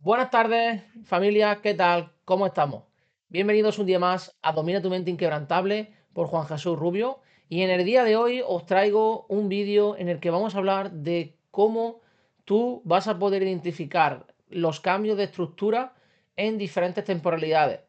Buenas tardes, familia, ¿qué tal? ¿Cómo estamos? Bienvenidos un día más a Domina tu mente inquebrantable por Juan Jesús Rubio. Y en el día de hoy os traigo un vídeo en el que vamos a hablar de cómo tú vas a poder identificar los cambios de estructura en diferentes temporalidades.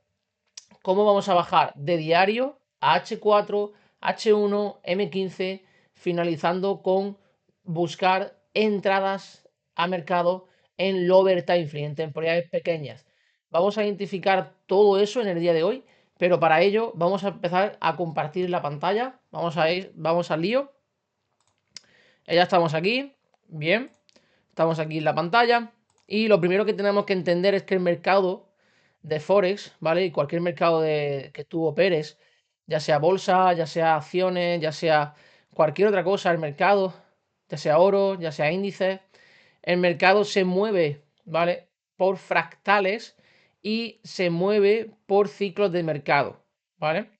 Cómo vamos a bajar de diario a H4, H1, M15, finalizando con buscar entradas a mercado en lower time frame, en temporalidades pequeñas. Vamos a identificar todo eso en el día de hoy, pero para ello vamos a empezar a compartir la pantalla. Vamos al lío. Ya estamos aquí, bien, estamos aquí en la pantalla. Y lo primero que tenemos que entender es que el mercado de Forex, ¿vale? Y cualquier mercado que tú operes, ya sea bolsa, ya sea acciones, ya sea cualquier otra cosa, el mercado, ya sea oro, ya sea índice, el mercado se mueve, ¿vale? Por fractales y se mueve por ciclos de mercado, ¿vale?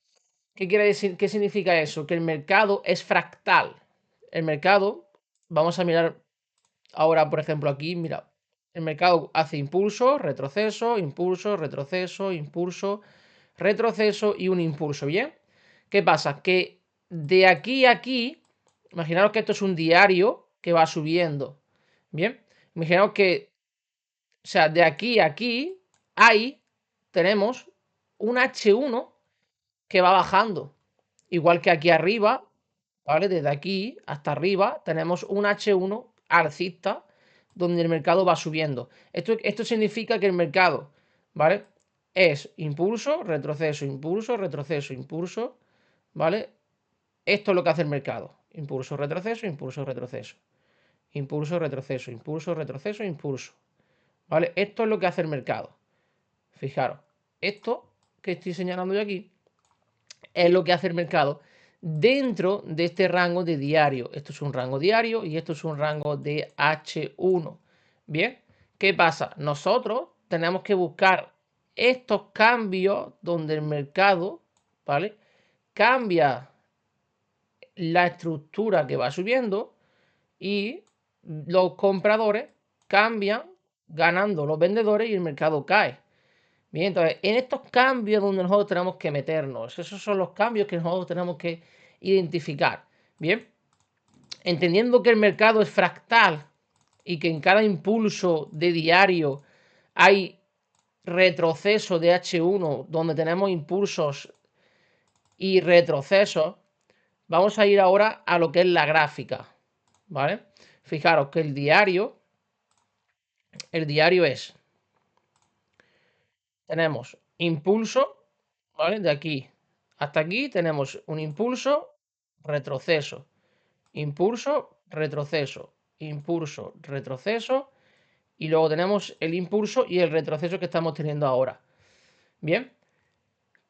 ¿Qué quiere decir? ¿Qué significa eso? Que el mercado es fractal. El mercado, vamos a mirar ahora, por ejemplo, aquí, mira, el mercado hace impulso, retroceso, impulso, retroceso, impulso, retroceso y un impulso, ¿bien? ¿Qué pasa? Que de aquí a aquí, imaginaos que esto es un diario que va subiendo, ¿bien? Imaginaos que, o sea, de aquí a aquí, ahí tenemos un H1 que va bajando. Igual que aquí arriba, ¿vale? Desde aquí hasta arriba tenemos un H1 alcista donde el mercado va subiendo. Esto significa que el mercado, ¿vale? Es impulso, retroceso, impulso, retroceso, impulso, ¿vale? Esto es lo que hace el mercado. Impulso, retroceso, impulso, retroceso. Impulso, retroceso, impulso, retroceso, impulso. ¿Vale? Esto es lo que hace el mercado. Fijaros, esto que estoy señalando yo aquí es lo que hace el mercado dentro de este rango de diario. Esto es un rango diario y esto es un rango de H1. Bien, ¿qué pasa? Nosotros tenemos que buscar estos cambios donde el mercado, ¿vale? Cambia la estructura que va subiendo y los compradores cambian ganando los vendedores y el mercado cae. Bien, entonces, en estos cambios donde nosotros tenemos que meternos, esos son los cambios que nosotros tenemos que identificar. Bien, entendiendo que el mercado es fractal y que en cada impulso de diario hay retroceso de H1 donde tenemos impulsos y retrocesos, vamos a ir ahora a lo que es la gráfica, ¿vale? Fijaros que el diario tenemos impulso, ¿vale? De aquí hasta aquí tenemos un impulso, retroceso, impulso, retroceso, impulso, retroceso, y luego tenemos el impulso y el retroceso que estamos teniendo ahora. Bien,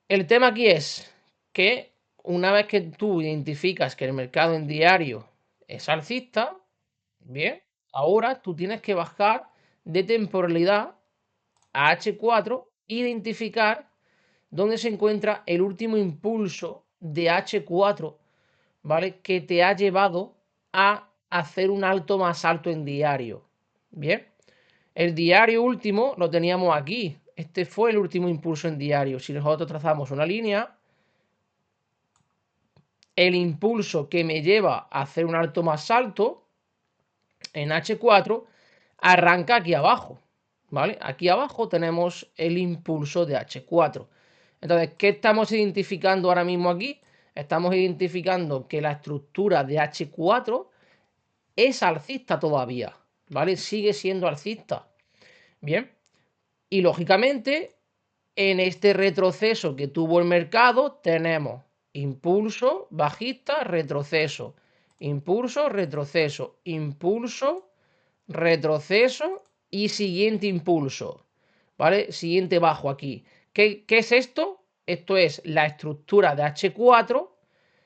el tema aquí es que una vez que tú identificas que el mercado en diario es alcista, bien, ahora tú tienes que bajar de temporalidad a H4, identificar dónde se encuentra el último impulso de H4, ¿vale? Que te ha llevado a hacer un alto más alto en diario. Bien, el diario último lo teníamos aquí. Este fue el último impulso en diario. Si nosotros trazamos una línea, el impulso que me lleva a hacer un alto más alto en H4 arranca aquí abajo, ¿vale? Aquí abajo tenemos el impulso de H4. Entonces, ¿qué estamos identificando ahora mismo aquí? Estamos identificando que la estructura de H4 es alcista todavía, ¿vale? Sigue siendo alcista. Bien, y lógicamente, en este retroceso que tuvo el mercado, tenemos impulso, bajista, retroceso, impulso, retroceso, impulso, retroceso y siguiente impulso, ¿vale? Siguiente bajo aquí. ¿Qué es esto? Esto es la estructura de H4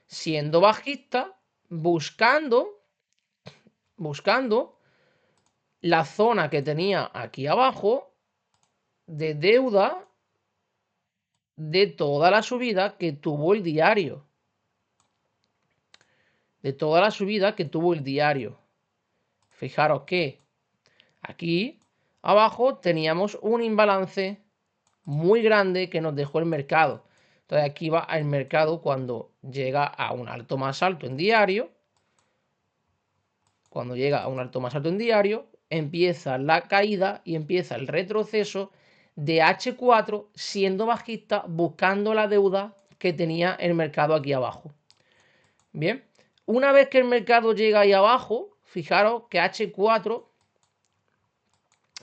siendo bajista, buscando la zona que tenía aquí abajo de deuda de toda la subida que tuvo el diario. De toda la subida que tuvo el diario. Fijaros que aquí abajo teníamos un imbalance muy grande que nos dejó el mercado. Entonces aquí va el mercado cuando llega a un alto más alto en diario. Cuando llega a un alto más alto en diario, empieza la caída y empieza el retroceso de H4 siendo bajista, buscando la deuda que tenía el mercado aquí abajo. Bien, una vez que el mercado llega ahí abajo, fijaros que H4,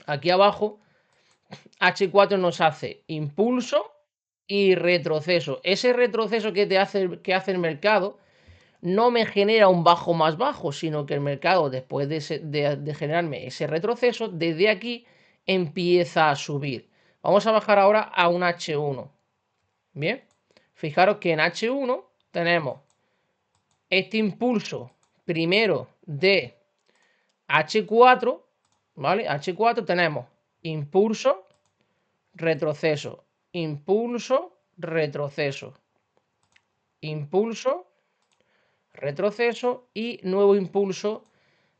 aquí abajo, H4 nos hace impulso y retroceso. Ese retroceso que hace el mercado no me genera un bajo más bajo, sino que el mercado, después de generarme ese retroceso, desde aquí empieza a subir. Vamos a bajar ahora a un H1. Bien, fijaros que en H1 tenemos este impulso primero de H4, ¿vale? H4 tenemos impulso, retroceso, impulso, retroceso, impulso, retroceso y nuevo impulso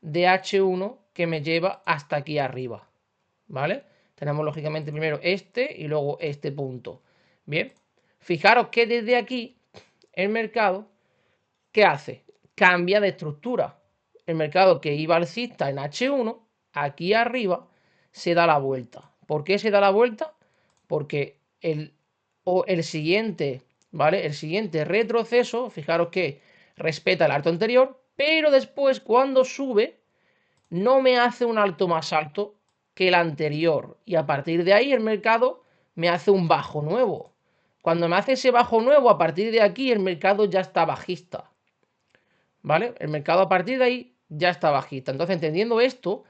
de H1 que me lleva hasta aquí arriba, ¿vale? Tenemos lógicamente primero este y luego este punto. Bien, fijaros que desde aquí el mercado, ¿qué hace? Cambia de estructura. El mercado que iba alcista en H1, aquí arriba, se da la vuelta. ¿Por qué se da la vuelta? Porque el siguiente, ¿vale? El siguiente retroceso, fijaros que respeta el alto anterior, pero después cuando sube, no me hace un alto más alto que el anterior. Y a partir de ahí el mercado me hace un bajo nuevo. Cuando me hace ese bajo nuevo, a partir de aquí el mercado ya está bajista. ¿Vale? El mercado a partir de ahí ya está bajista. Entonces, entendiendo esto,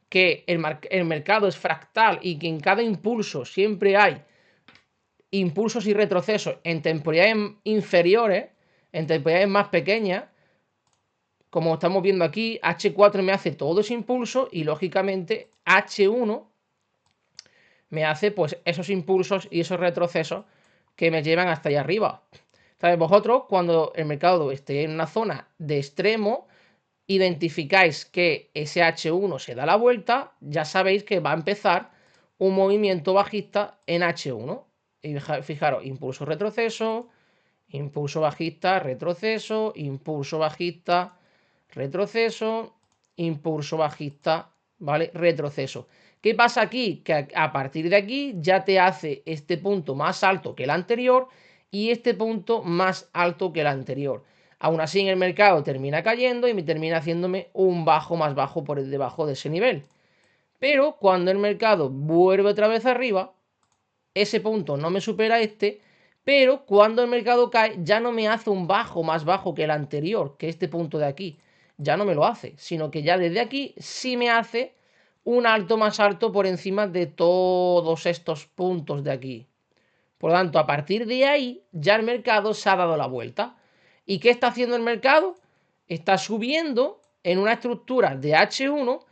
que el mercado es fractal y que en cada impulso siempre hay impulsos y retrocesos en temporalidades inferiores, en temporalidades más pequeñas, como estamos viendo aquí, H4 me hace todo ese impulso y lógicamente H1 me hace pues esos impulsos y esos retrocesos que me llevan hasta allá arriba. ¿Sabes? Vosotros, cuando el mercado esté en una zona de extremo, identificáis que ese H1 se da la vuelta, ya sabéis que va a empezar un movimiento bajista en H1. Y fijaros, impulso retroceso, impulso bajista, retroceso, impulso bajista, retroceso, impulso bajista, ¿vale? Retroceso. ¿Qué pasa aquí? Que a partir de aquí ya te hace este punto más alto que el anterior y este punto más alto que el anterior. Aún así en el mercado termina cayendo y me termina haciéndome un bajo más bajo por debajo de ese nivel. Pero cuando el mercado vuelve otra vez arriba, ese punto no me supera este, pero cuando el mercado cae ya no me hace un bajo más bajo que el anterior, que este punto de aquí. Ya no me lo hace, sino que ya desde aquí sí me hace un alto más alto por encima de todos estos puntos de aquí. Por lo tanto, a partir de ahí ya el mercado se ha dado la vuelta. ¿Y qué está haciendo el mercado? Está subiendo en una estructura de H1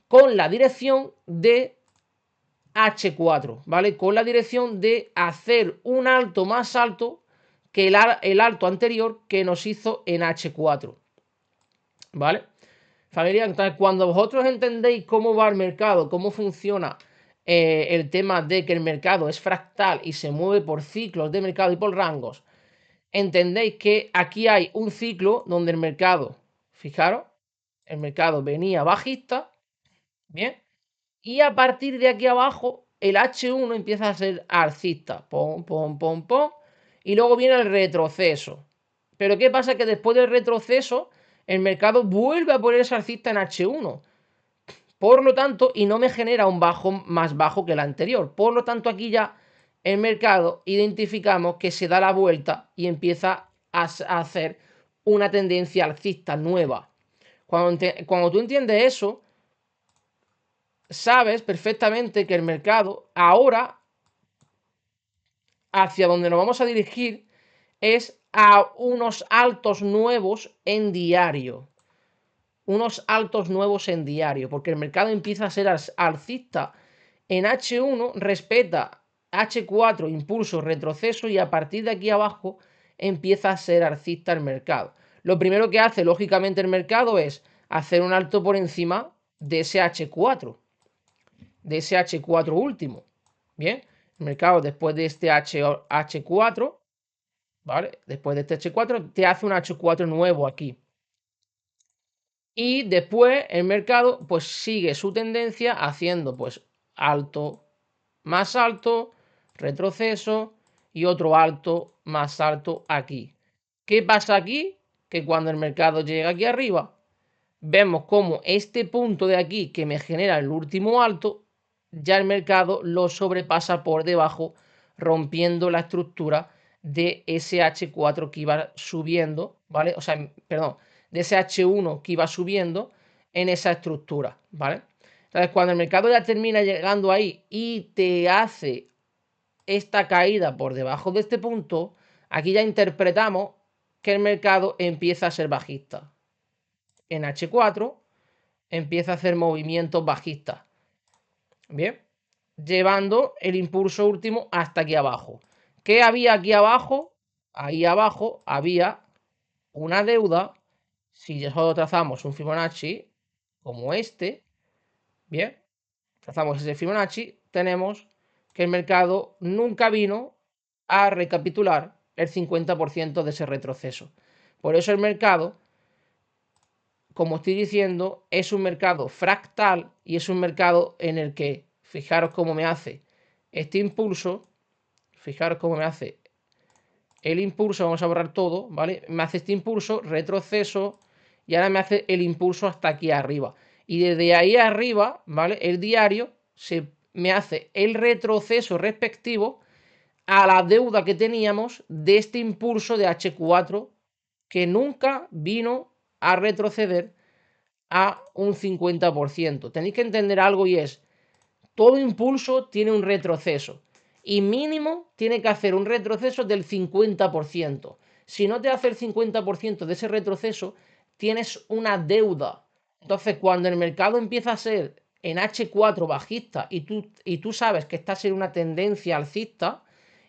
con la dirección de H4, ¿vale? Con la dirección de hacer un alto más alto que el alto anterior que nos hizo en H4, ¿vale? Familia, entonces cuando vosotros entendéis cómo va el mercado, cómo funciona el tema de que el mercado es fractal y se mueve por ciclos de mercado y por rangos, entendéis que aquí hay un ciclo donde el mercado, fijaros, el mercado venía bajista, ¿bien? Y a partir de aquí abajo, el H1 empieza a ser alcista. Pom, pom, pom, pom. Y luego viene el retroceso. Pero ¿qué pasa? Que después del retroceso, el mercado vuelve a ponerse alcista en H1. Por lo tanto, y no me genera un bajo más bajo que el anterior. Por lo tanto, aquí ya el mercado identificamos que se da la vuelta y empieza a hacer una tendencia alcista nueva. Cuando tú entiendes eso, sabes perfectamente que el mercado ahora hacia donde nos vamos a dirigir es a unos altos nuevos en diario. Unos altos nuevos en diario, porque el mercado empieza a ser alcista en H1, respeta H4, impulso, retroceso y a partir de aquí abajo empieza a ser alcista el mercado. Lo primero que hace lógicamente el mercado es hacer un alto por encima de ese H4. de ese H4 último. Bien, el mercado después de este H4, ¿vale? Después de este H4 te hace un H4 nuevo aquí. Y después el mercado pues sigue su tendencia haciendo pues alto, más alto, retroceso y otro alto, más alto aquí. ¿Qué pasa aquí? Que cuando el mercado llega aquí arriba, vemos como este punto de aquí que me genera el último alto, ya el mercado lo sobrepasa por debajo, rompiendo la estructura de ese H4 que iba subiendo, ¿vale? O sea, perdón, de ese H1 que iba subiendo en esa estructura, ¿vale? Entonces, cuando el mercado ya termina llegando ahí y te hace esta caída por debajo de este punto, aquí ya interpretamos que el mercado empieza a ser bajista. En H4 empieza a hacer movimientos bajistas. Bien, llevando el impulso último hasta aquí abajo. ¿Qué había aquí abajo? Ahí abajo había una deuda. Si nosotros trazamos un Fibonacci como este, bien, trazamos ese Fibonacci, tenemos que el mercado nunca vino a recapitular el 50% de ese retroceso. Por eso el mercado, como estoy diciendo, es un mercado fractal y es un mercado en el que, fijaros cómo me hace este impulso, fijaros cómo me hace el impulso, vamos a borrar todo, ¿vale? Me hace este impulso, retroceso, y ahora me hace el impulso hasta aquí arriba. Y desde ahí arriba, ¿vale? El diario me hace el retroceso respectivo a la deuda que teníamos de este impulso de H4 que nunca vino a retroceder a un 50%. Tenéis que entender algo y es, todo impulso tiene un retroceso y mínimo tiene que hacer un retroceso del 50%. Si no te hace el 50% de ese retroceso, tienes una deuda. Entonces, cuando el mercado empieza a ser en H4 bajista y tú sabes que estás en una tendencia alcista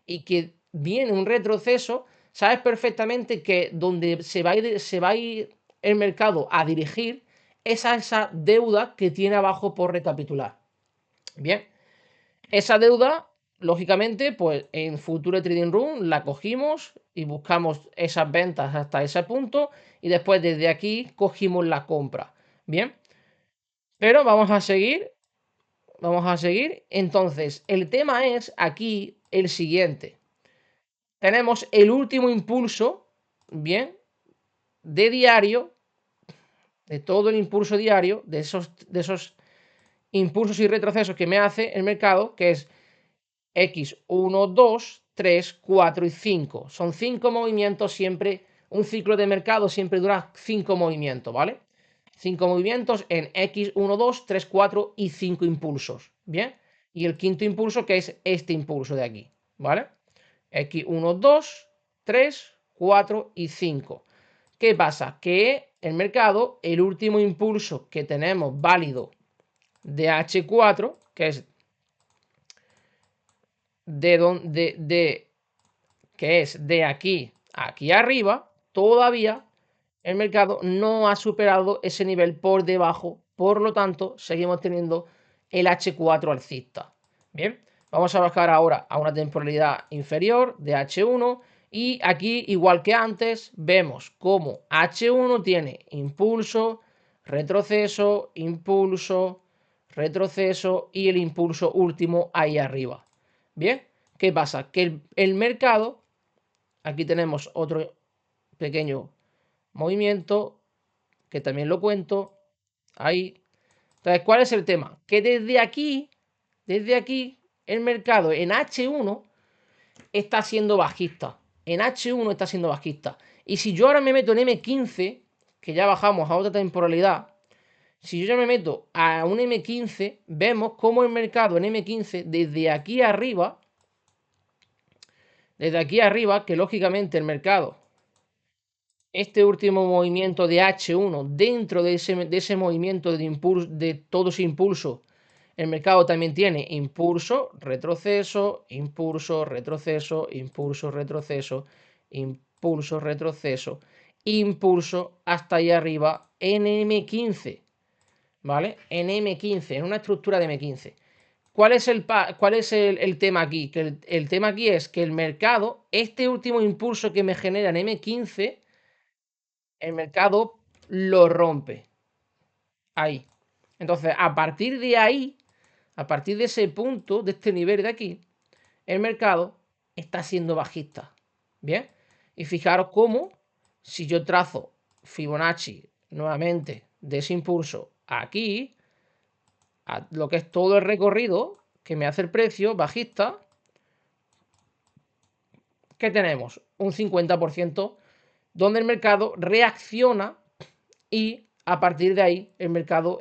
y que viene un retroceso, sabes perfectamente que donde se va a ir el mercado a dirigir es a esa deuda que tiene abajo por recapitular. Bien, esa deuda, lógicamente, pues en Future Trading Room la cogimos y buscamos esas ventas hasta ese punto y después desde aquí cogimos la compra. Bien, pero vamos a seguir, vamos a seguir. Entonces, el tema es aquí el siguiente. Tenemos el último impulso, bien, de diario, de todo el impulso diario, de esos impulsos y retrocesos que me hace el mercado, que es X1, 2, 3, 4 y 5. Son 5 movimientos siempre, un ciclo de mercado siempre dura 5 movimientos, ¿vale? 5 movimientos en X1, 2, 3, 4 y 5 impulsos, ¿bien? Y el quinto impulso que es este impulso de aquí, ¿vale? X1, 2, 3, 4 y 5. ¿Qué pasa? Que el mercado, el último impulso que tenemos válido de H4, que es que es de aquí a aquí arriba, todavía el mercado no ha superado ese nivel por debajo, por lo tanto seguimos teniendo el H4 alcista. Bien, vamos a bajar ahora a una temporalidad inferior de H1 y aquí, igual que antes, vemos cómo H1 tiene impulso, retroceso, impulso, retroceso y el impulso último ahí arriba. Bien, ¿qué pasa? Que el mercado, aquí tenemos otro pequeño movimiento que también lo cuento ahí. Entonces, ¿cuál es el tema? Que desde aquí, el mercado en H1 está siendo bajista. En H1 está siendo bajista. Y si yo ahora me meto en M15, que ya bajamos a otra temporalidad, si yo ya me meto a un M15, vemos cómo el mercado en M15, desde aquí arriba, que lógicamente el mercado, este último movimiento de H1, dentro de ese movimiento de impulso, de todo ese impulso, el mercado también tiene impulso, retroceso, impulso, retroceso, impulso, retroceso, impulso, retroceso, impulso hasta ahí arriba en M15, ¿vale? En M15, en una estructura de M15. cuál es el tema aquí? Que el tema aquí es que el mercado, este último impulso que me genera en M15, el mercado lo rompe. Ahí. Entonces, a partir de ahí, a partir de ese punto, de este nivel de aquí, el mercado está siendo bajista. Bien. Y fijaros cómo, si yo trazo Fibonacci nuevamente de ese impulso aquí, a lo que es todo el recorrido que me hace el precio bajista, ¿qué tenemos? Un 50% donde el mercado reacciona y a partir de ahí el mercado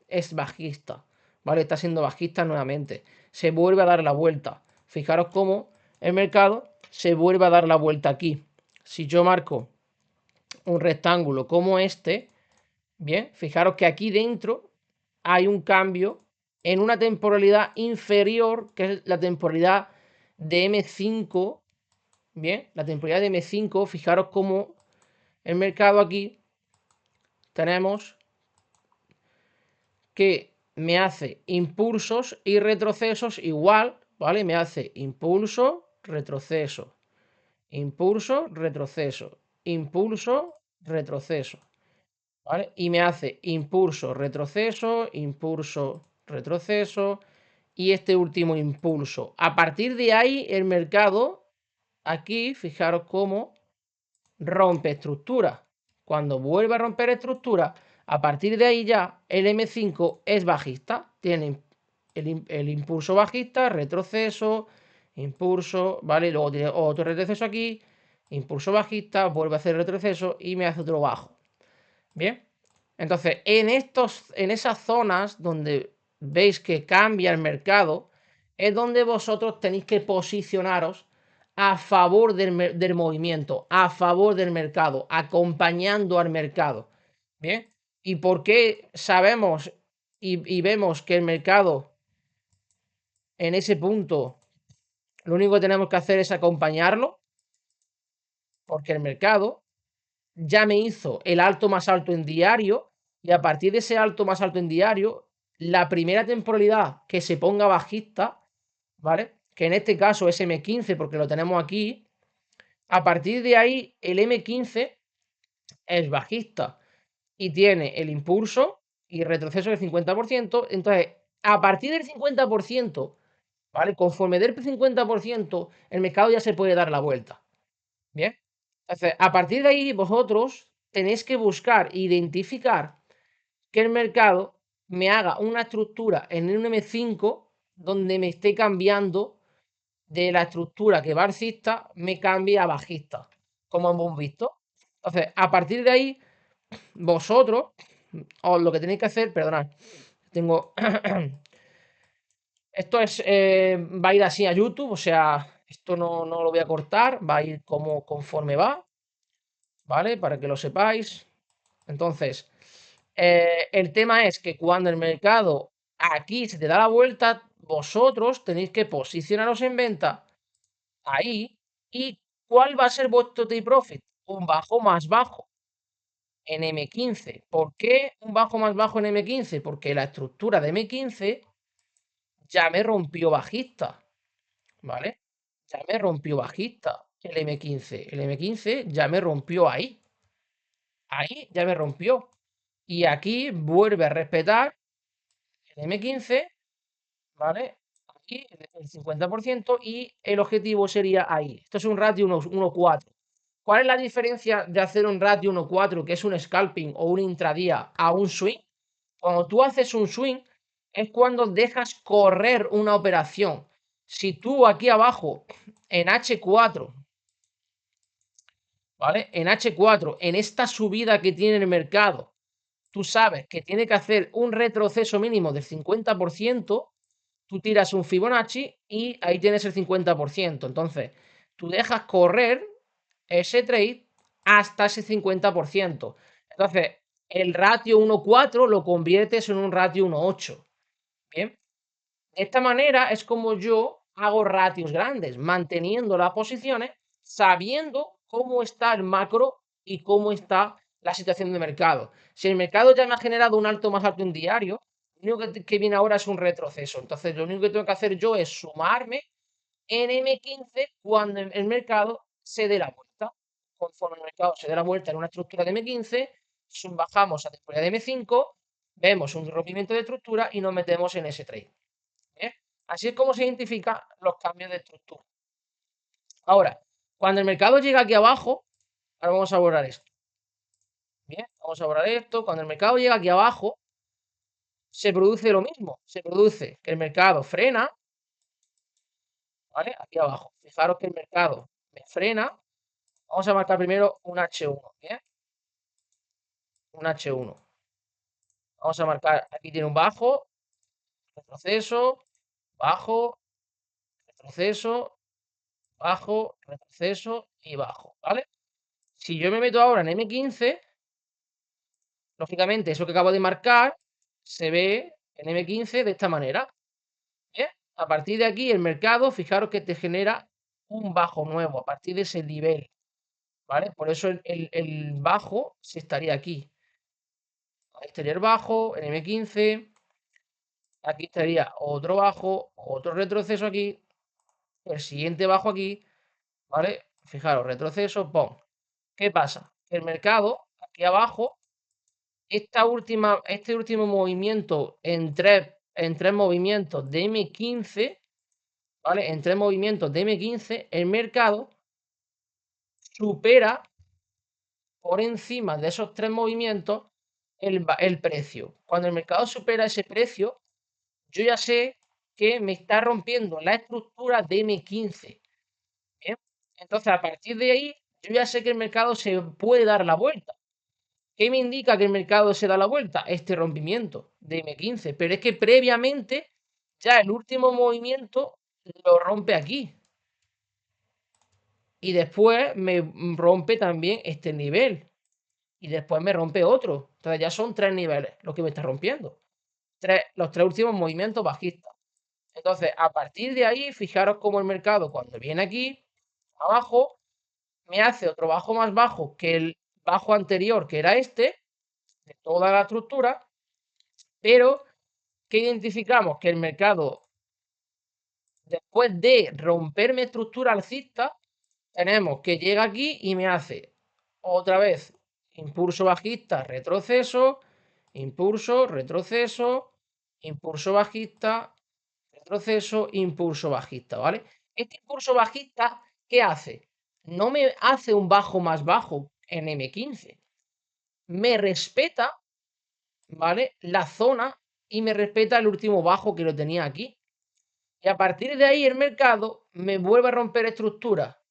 es bajista, ¿vale? Está siendo bajista nuevamente. Se vuelve a dar la vuelta. Fijaros cómo el mercado se vuelve a dar la vuelta aquí. Si yo marco un rectángulo como este, bien, fijaros que aquí dentro hay un cambio en una temporalidad inferior, que es la temporalidad de M5, bien, la temporalidad de M5, fijaros cómo el mercado aquí tenemos que me hace impulsos y retrocesos igual, ¿vale? Me hace impulso, retroceso, impulso, retroceso, impulso, retroceso, ¿vale? Y me hace impulso, retroceso, impulso, retroceso y este último impulso. A partir de ahí, el mercado, aquí, fijaros cómo rompe estructura. Cuando vuelve a romper estructura, a partir de ahí ya el M5 es bajista. Tiene el impulso bajista, retroceso, impulso, ¿vale? Luego tiene otro retroceso aquí, impulso bajista, vuelve a hacer retroceso y me hace otro bajo. Bien. Entonces, en esas zonas donde veis que cambia el mercado, es donde vosotros tenéis que posicionaros a favor del movimiento, a favor del mercado, acompañando al mercado. Bien. ¿Y por qué sabemos y vemos que el mercado en ese punto lo único que tenemos que hacer es acompañarlo? Porque el mercado ya me hizo el alto más alto en diario y a partir de ese alto más alto en diario, la primera temporalidad que se ponga bajista, ¿vale? Que en este caso es M15 porque lo tenemos aquí, a partir de ahí el M15 es bajista y tiene el impulso y retroceso del 50%, entonces a partir del 50%, ¿vale? Conforme del 50%, el mercado ya se puede dar la vuelta. Bien. Entonces, a partir de ahí, vosotros tenéis que buscar, identificar que el mercado me haga una estructura en un M5 donde me esté cambiando de la estructura que va alcista, me cambie a bajista, como hemos visto. Entonces, a partir de ahí, vosotros, os lo que tenéis que hacer, perdonad, tengo. Esto es, va a ir así a YouTube, o sea, esto no lo voy a cortar, va a ir como conforme va. ¿Vale? Para que lo sepáis. Entonces, el tema es que cuando el mercado aquí se te da la vuelta, vosotros tenéis que posicionaros en venta ahí. ¿Y cuál va a ser vuestro take profit? Un bajo más bajo en M15. ¿Por qué un bajo más bajo en M15? Porque la estructura de M15 ya me rompió bajista, ¿vale? Ya me rompió bajista el M15. El M15 ya me rompió ahí. Ahí ya me rompió. Y aquí vuelve a respetar el M15, ¿vale? Aquí el 50% y el objetivo sería ahí. Esto es un ratio 1,4. ¿Cuál es la diferencia de hacer un ratio 1,4, que es un scalping o un intradía, a un swing? Cuando tú haces un swing es cuando dejas correr una operación. Si tú aquí abajo en H4, ¿vale? En H4, en esta subida que tiene el mercado, tú sabes que tiene que hacer un retroceso mínimo del 50%, tú tiras un Fibonacci y ahí tienes el 50%. Entonces, tú dejas correr ese trade hasta ese 50%. Entonces, el ratio 1,4 lo conviertes en un ratio 1,8. Bien, de esta manera es como yo hago ratios grandes, manteniendo las posiciones, sabiendo cómo está el macro y cómo está la situación de mercado. Si el mercado ya me ha generado un alto más alto en diario, Lo único que viene ahora es un retroceso. Entonces, lo único que tengo que hacer yo es sumarme en M15 cuando el mercado se dé la vuelta. Conforme el mercado se dé la vuelta en una estructura de M15, bajamos a temporada de M5, vemos un rompimiento de estructura y nos metemos en ese trade. ¿Eh? Así es como se identifican los cambios de estructura. Ahora, cuando el mercado llega aquí abajo, ahora vamos a borrar esto. Bien, vamos a borrar esto. Cuando el mercado llega aquí abajo, se produce lo mismo. Se produce que el mercado frena, ¿vale? Aquí abajo. Fijaros que el mercado me frena. Vamos a marcar primero un H1, ¿bien? Un H1. Vamos a marcar, aquí tiene un bajo, retroceso, bajo, retroceso, bajo, retroceso y bajo, ¿vale? Si yo me meto ahora en M15, lógicamente eso que acabo de marcar se ve en M15 de esta manera. ¿Bien? A partir de aquí el mercado, fijaros que te genera un bajo nuevo a partir de ese nivel, ¿vale? Por eso el bajo se estaría aquí. Ahí estaría el bajo, en M15, aquí estaría otro bajo, otro retroceso aquí, el siguiente bajo aquí, ¿vale? Fijaros, retroceso, ¡pum! ¿Qué pasa? El mercado, aquí abajo, este último movimiento en tres movimientos de M15, ¿vale? En tres movimientos de M15, el mercado supera por encima de esos tres movimientos el precio. Cuando el mercado supera ese precio, yo ya sé que me está rompiendo la estructura de M15. ¿Bien? Entonces, a partir de ahí, yo ya sé que el mercado se puede dar la vuelta. ¿Qué me indica que el mercado se da la vuelta? Este rompimiento de M15. Pero es que previamente, ya el último movimiento lo rompe aquí. Y después me rompe también este nivel. Y después me rompe otro. Entonces ya son tres niveles lo que me está rompiendo. Los tres últimos movimientos bajistas. Entonces, a partir de ahí, fijaros cómo el mercado, cuando viene aquí, abajo, me hace otro bajo más bajo que el bajo anterior, que era este, de toda la estructura, pero que identificamos que el mercado, después de romperme estructura alcista, tenemos que llega aquí y me hace otra vez impulso bajista, retroceso, impulso, retroceso, impulso bajista, retroceso, impulso bajista, ¿vale? Este impulso bajista, ¿qué hace? No me hace un bajo más bajo en M15, me respeta, ¿vale? La zona y me respeta el último bajo que lo tenía aquí. Y a partir de ahí el mercado me vuelve a romper estructura.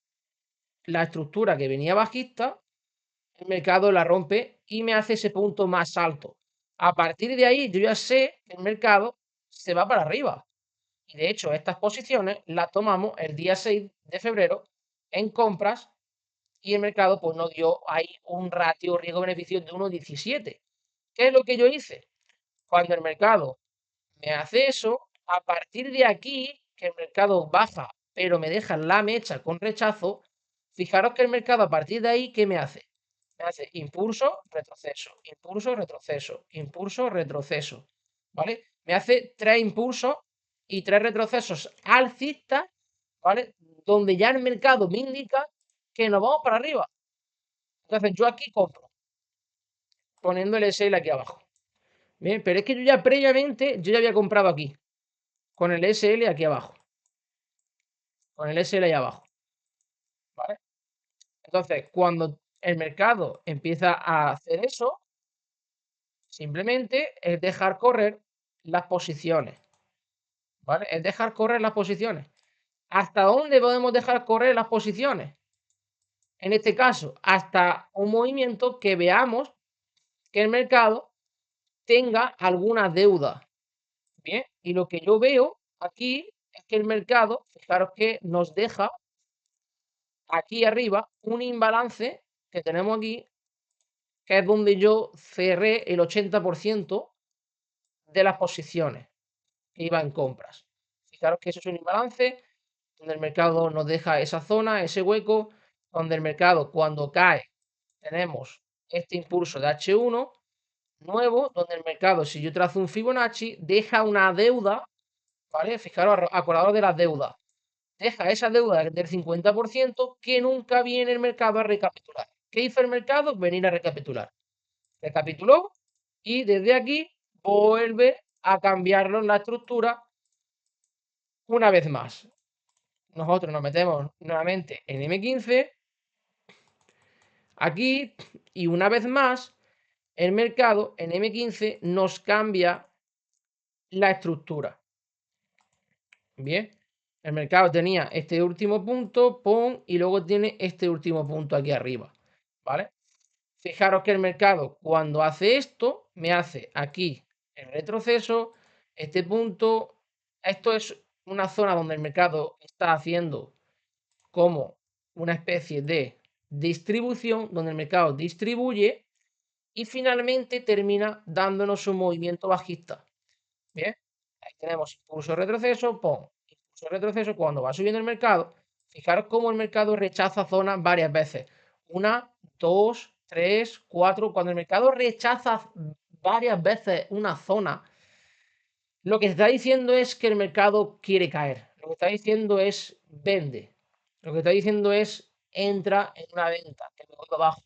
La estructura que venía bajista, el mercado la rompe y me hace ese punto más alto. A partir de ahí yo ya sé que el mercado se va para arriba. Y de hecho estas posiciones las tomamos el día 6 de febrero en compras y el mercado pues nos dio ahí un ratio riesgo-beneficio de 1,17. ¿Qué es lo que yo hice? Cuando el mercado me hace eso, a partir de aquí, que el mercado baja, pero me deja la mecha con rechazo, fijaros que el mercado a partir de ahí, ¿qué me hace? Me hace impulso, retroceso, impulso, retroceso, impulso, retroceso, ¿vale? Me hace tres impulsos y tres retrocesos alcistas, ¿vale? Donde ya el mercado me indica que nos vamos para arriba. Entonces yo aquí compro, poniendo el SL aquí abajo. Bien, pero es que yo ya previamente, yo ya había comprado aquí, con el SL aquí abajo. Con el SL ahí abajo, ¿vale? Entonces, cuando el mercado empieza a hacer eso, simplemente es dejar correr las posiciones, ¿vale? Es dejar correr las posiciones. ¿Hasta dónde podemos dejar correr las posiciones? En este caso, hasta un movimiento que veamos que el mercado tenga alguna deuda. Bien, y lo que yo veo aquí es que el mercado, fijaros que nos deja aquí arriba un imbalance que tenemos aquí, que es donde yo cerré el 80% de las posiciones que iba en compras. Fijaros que eso es un imbalance, donde el mercado nos deja esa zona, ese hueco, donde el mercado cuando cae tenemos este impulso de H1, nuevo donde el mercado, si yo trazo un Fibonacci, deja una deuda, ¿vale? Fijaros, acordaros de las deudas. Deja esa deuda del 50% que nunca viene el mercado a recapitular. ¿Qué hizo el mercado? Venir a recapitular. Recapituló y desde aquí vuelve a cambiarlo en la estructura una vez más. Nosotros nos metemos nuevamente en M15 aquí y una vez más el mercado en M15 nos cambia la estructura. Bien, el mercado tenía este último punto, pon, y luego tiene este último punto aquí arriba, ¿vale? Fijaros que el mercado cuando hace esto, me hace aquí el retroceso, este punto, esto es una zona donde el mercado está haciendo como una especie de distribución, donde el mercado distribuye y finalmente termina dándonos un movimiento bajista. Bien, ahí tenemos impulso retroceso, pon, impulso retroceso cuando va subiendo el mercado. Fijaros cómo el mercado rechaza zonas varias veces. Una, dos, tres, cuatro. Cuando el mercado rechaza varias veces una zona, lo que está diciendo es que el mercado quiere caer. Lo que está diciendo es vende. Lo que está diciendo es entra en una venta, que me voy para abajo.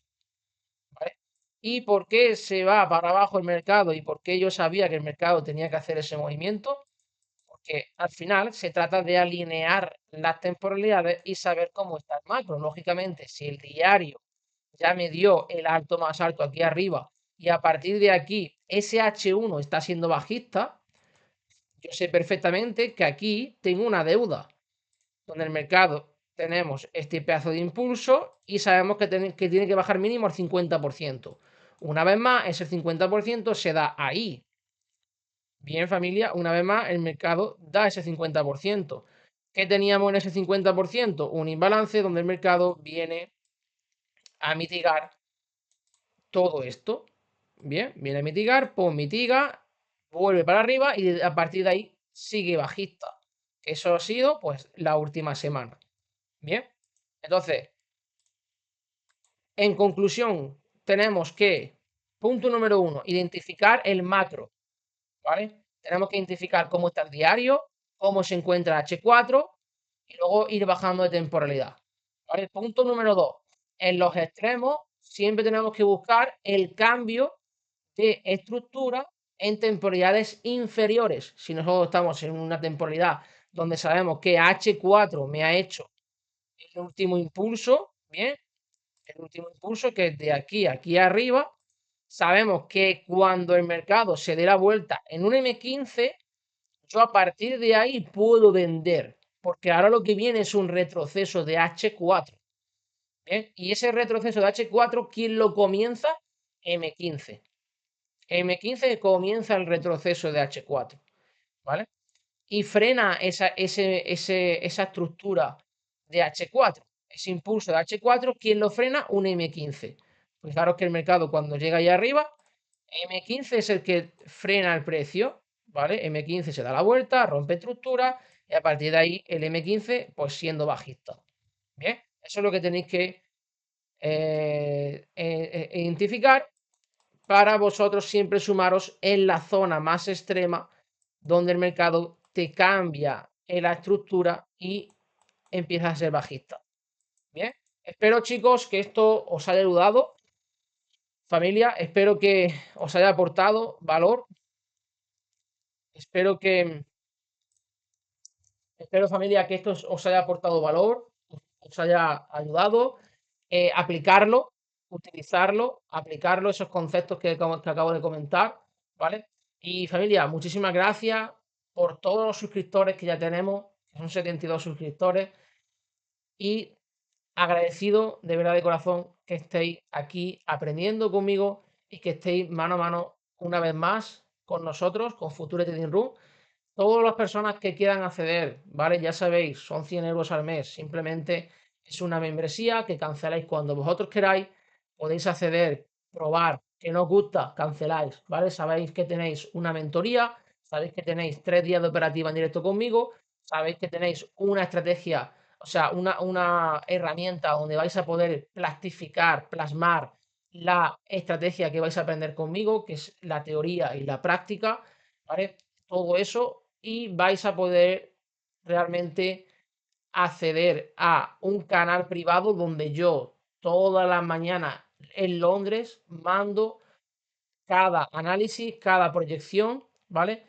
¿Vale? ¿Y por qué se va para abajo el mercado? ¿Y por qué yo sabía que el mercado tenía que hacer ese movimiento? Porque al final se trata de alinear las temporalidades y saber cómo está el macro. Lógicamente, si el diario ya me dio el alto más alto aquí arriba y a partir de aquí ese H1 está siendo bajista, yo sé perfectamente que aquí tengo una deuda, donde el mercado tenemos este pedazo de impulso y sabemos que tiene que bajar mínimo al 50%. Una vez más, ese 50% se da ahí. Bien, familia, una vez más, el mercado da ese 50%. ¿Qué teníamos en ese 50%? Un imbalance donde el mercado viene a mitigar todo esto. Bien, viene a mitigar, pues mitiga, vuelve para arriba y a partir de ahí sigue bajista. Eso ha sido pues la última semana. Bien, entonces, en conclusión, tenemos que, punto número uno, identificar el macro, ¿vale? Tenemos que identificar cómo está el diario, cómo se encuentra H4 y luego ir bajando de temporalidad. ¿Vale? Punto número 2. En los extremos siempre tenemos que buscar el cambio de estructura en temporalidades inferiores. Si nosotros estamos en una temporalidad donde sabemos que H4 me ha hecho el último impulso, ¿bien? El último impulso que es de aquí a aquí arriba, sabemos que cuando el mercado se dé la vuelta en un M15, yo a partir de ahí puedo vender, porque ahora lo que viene es un retroceso de H4. ¿Bien? Y ese retroceso de H4, ¿quién lo comienza? M15. M15 comienza el retroceso de H4, ¿vale? Y frena esa estructura de H4, ese impulso de H4, ¿quién lo frena? Un M15. Fijaros que el mercado cuando llega ahí arriba, M15 es el que frena el precio, ¿vale? M15 se da la vuelta, rompe estructura y a partir de ahí el M15 pues siendo bajista. Bien, eso es lo que tenéis que identificar para vosotros siempre sumaros en la zona más extrema donde el mercado te cambia en la estructura y empieza a ser bajista. Bien, espero chicos que esto os haya ayudado. Familia, espero que os haya aportado valor. Espero que, espero familia que esto os haya aportado valor, os haya ayudado. Aplicarlo, utilizarlo, aplicarlo, esos conceptos que acabo de comentar, ¿vale? Y familia, muchísimas gracias por todos los suscriptores que ya tenemos, que son 72 suscriptores, y agradecido de verdad de corazón que estéis aquí aprendiendo conmigo y que estéis mano a mano una vez más con nosotros, con Future Trading Room. Todas las personas que quieran acceder, ¿vale? Ya sabéis, son 100 euros al mes. Simplemente es una membresía que canceláis cuando vosotros queráis. Podéis acceder, probar, que no os gusta, canceláis, ¿vale? Sabéis que tenéis una mentoría, sabéis que tenéis 3 días de operativa en directo conmigo, sabéis que tenéis una estrategia, o sea, una herramienta donde vais a poder plastificar, plasmar la estrategia que vais a aprender conmigo, que es la teoría y la práctica, ¿vale? Todo eso y vais a poder realmente acceder a un canal privado donde yo todas las mañanas en Londres mando cada análisis, cada proyección, ¿vale?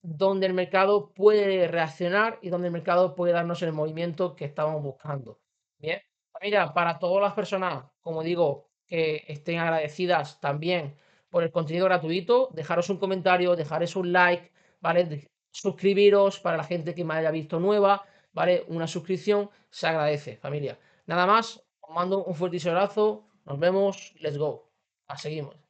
Donde el mercado puede reaccionar y donde el mercado puede darnos el movimiento que estamos buscando. Bien, mira, para todas las personas, como digo, que estén agradecidas también por el contenido gratuito, dejaros un comentario, dejaros un like, ¿vale? Suscribiros para la gente que me haya visto nueva, ¿vale? Una suscripción se agradece, familia. Nada más, os mando un fuertísimo abrazo, nos vemos, let's go. A seguimos.